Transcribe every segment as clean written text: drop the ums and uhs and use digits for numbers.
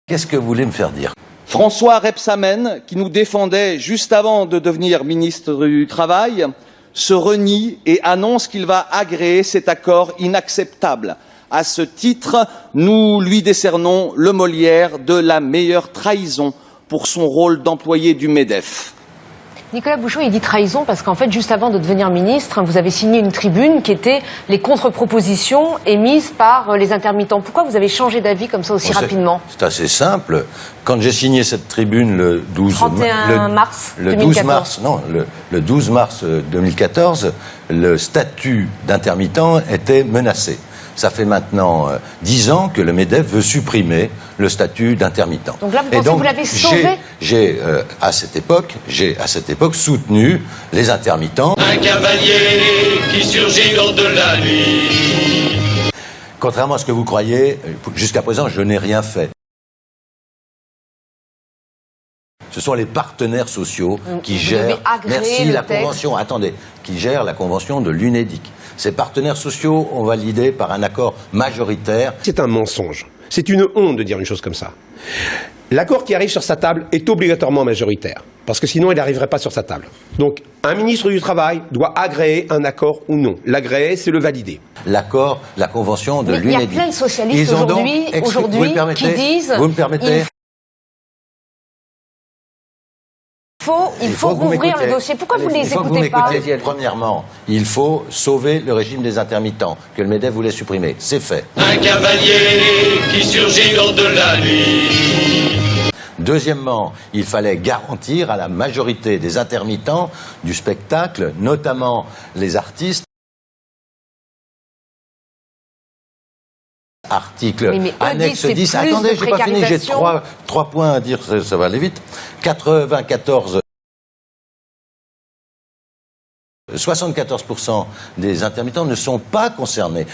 Qu'est-ce que vous voulez me faire dire? François Rebsamen, qui nous défendait juste avant de devenir ministre du Travail, se renie et annonce qu'il va agréer cet accord inacceptable. À ce titre, nous lui décernons le Molière de la meilleure trahison pour son rôle d'employé du MEDEF. Nicolas Bouchon, il dit trahison parce qu'en fait, juste avant de devenir ministre, vous avez signé une tribune qui était les contre-propositions émises par les intermittents. Pourquoi vous avez changé d'avis comme ça aussi rapidement? C'est assez simple. Quand j'ai signé cette tribune le 12 mars 2014. Le 12 mars 2014, le statut d'intermittent était menacé. Ça fait maintenant 10 ans que le MEDEF veut supprimer le statut d'intermittent. Donc là, vous pensez que vous l'avez sauvé? J'ai à cette époque soutenu les intermittents. Un cavalier qui surgit lors de la nuit. Contrairement à ce que vous croyez, jusqu'à présent, je n'ai rien fait. Ce sont les partenaires sociaux qui gèrent, qui gèrent la convention de l'UNEDIC. Ces partenaires sociaux ont validé par un accord majoritaire. C'est un mensonge. C'est une honte de dire une chose comme ça. L'accord qui arrive sur sa table est obligatoirement majoritaire, parce que sinon il n'arriverait pas sur sa table. Donc un ministre du Travail doit agréer un accord ou non. L'agréer, c'est le valider. L'accord, la convention de l'UNEDIC. Il y a plein de socialistes aujourd'hui qui disent... Vous me permettez Il faut rouvrir le dossier. Pourquoi vous ne les écoutez pas? Premièrement, il faut sauver le régime des intermittents, que le MEDEF voulait supprimer. C'est fait. Un cavalier qui surgit lors de la nuit. Deuxièmement, il fallait garantir à la majorité des intermittents du spectacle, notamment les artistes, article annexe 10. Attendez, j'ai pas fini, j'ai trois points à dire, ça va aller vite. 74% des intermittents ne sont pas concernés.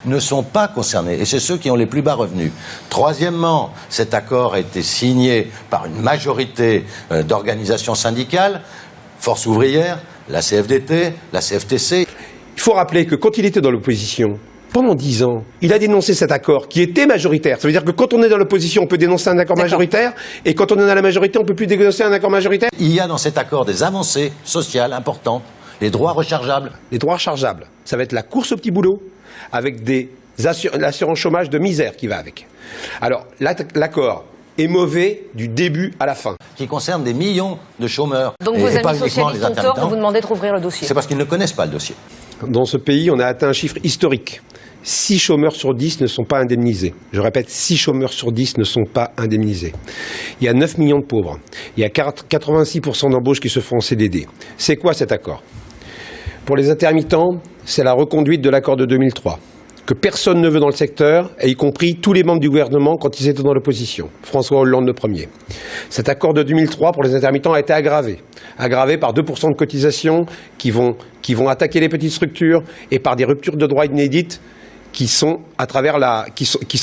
Ne sont pas concernés, et c'est ceux qui ont les plus bas revenus. Troisièmement, cet accord a été signé par une majorité d'organisations syndicales, Force ouvrière, la CFDT, la CFTC. Il faut rappeler que quand il était dans l'opposition, pendant 10 ans, il a dénoncé cet accord qui était majoritaire. Ça veut dire que quand on est dans l'opposition, on peut dénoncer un accord majoritaire, et quand on est dans la majorité, on ne peut plus dénoncer un accord majoritaire. Il y a dans cet accord des avancées sociales importantes, les droits rechargeables. Les droits rechargeables, ça va être la course au petit boulot, avec l'assurance chômage de misère qui va avec. Alors, l'accord est mauvais du début à la fin. Qui concerne des millions de chômeurs. Donc vos amis socialistes ont tort de vous demander de rouvrir le dossier. C'est parce qu'ils ne connaissent pas le dossier. Dans ce pays, on a atteint un chiffre historique. 6 chômeurs sur 10 ne sont pas indemnisés. Je répète, 6 chômeurs sur 10 ne sont pas indemnisés. Il y a 9 millions de pauvres. Il y a 86% d'embauches qui se font en CDD. C'est quoi cet accord? Pour les intermittents, c'est la reconduite de l'accord de 2003, que personne ne veut dans le secteur, y compris tous les membres du gouvernement quand ils étaient dans l'opposition. François Hollande le premier. Cet accord de 2003 pour les intermittents a été aggravé par 2% de cotisations qui vont attaquer les petites structures et par des ruptures de droits inédites qui sont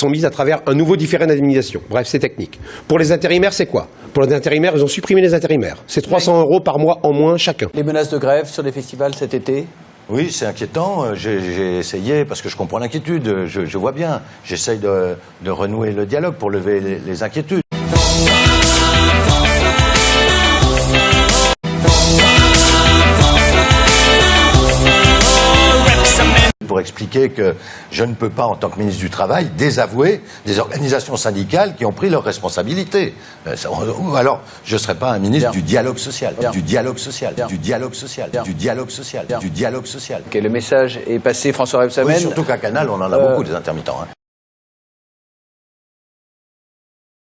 mises à travers un nouveau différé d'indemnisation. Bref, c'est technique. Pour les intérimaires, c'est quoi? Pour les intérimaires, ils ont supprimé les intérimaires. C'est 300 € par mois en moins chacun. Les menaces de grève sur les festivals cet été? Oui, c'est inquiétant. J'ai essayé, parce que je comprends l'inquiétude, je vois bien. J'essaye de renouer le dialogue pour lever les inquiétudes. Pour expliquer que je ne peux pas, en tant que ministre du Travail, désavouer des organisations syndicales qui ont pris leurs responsabilités. Ou alors, je ne serai pas un ministre du dialogue social, du dialogue social, du dialogue social, du dialogue social, du dialogue social. Okay, le message est passé, François Rebsamen. Oui, surtout qu'à Canal, on en a beaucoup des intermittents. Hein.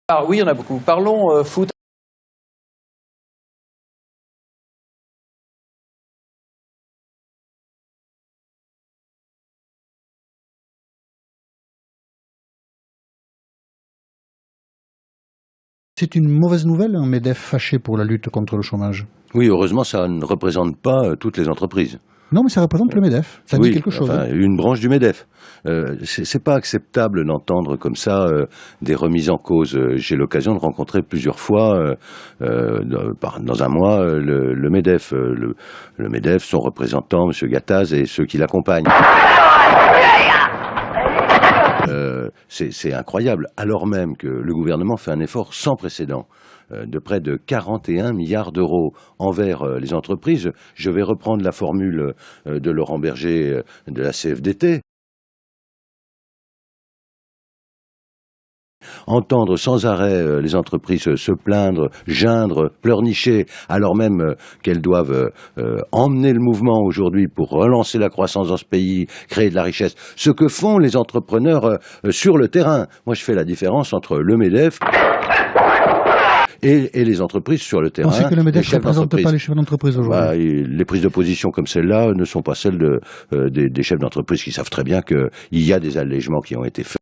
Ah oui, on a beaucoup. Parlons foot. C'est une mauvaise nouvelle, un MEDEF fâché pour la lutte contre le chômage? Oui, heureusement, ça ne représente pas toutes les entreprises. Non, mais ça représente le MEDEF. Ça dit quelque chose. Enfin, une branche du MEDEF. C'est pas acceptable d'entendre comme ça des remises en cause. J'ai l'occasion de rencontrer plusieurs fois dans un mois le MEDEF. Le MEDEF, son représentant, M. Gattaz, et ceux qui l'accompagnent. C'est incroyable, alors même que le gouvernement fait un effort sans précédent de près de 41 milliards d'euros envers les entreprises. Je vais reprendre la formule de Laurent Berger de la CFDT. Entendre sans arrêt les entreprises se plaindre, geindre, pleurnicher, alors même qu'elles doivent emmener le mouvement aujourd'hui pour relancer la croissance dans ce pays, créer de la richesse. Ce que font les entrepreneurs sur le terrain. Moi, je fais la différence entre le MEDEF et les entreprises sur le terrain. Vous pensez que le MEDEF ne représente pas les chefs d'entreprise aujourd'hui? Les prises de position comme celle-là ne sont pas celles des chefs d'entreprise qui savent très bien qu'il y a des allègements qui ont été faits.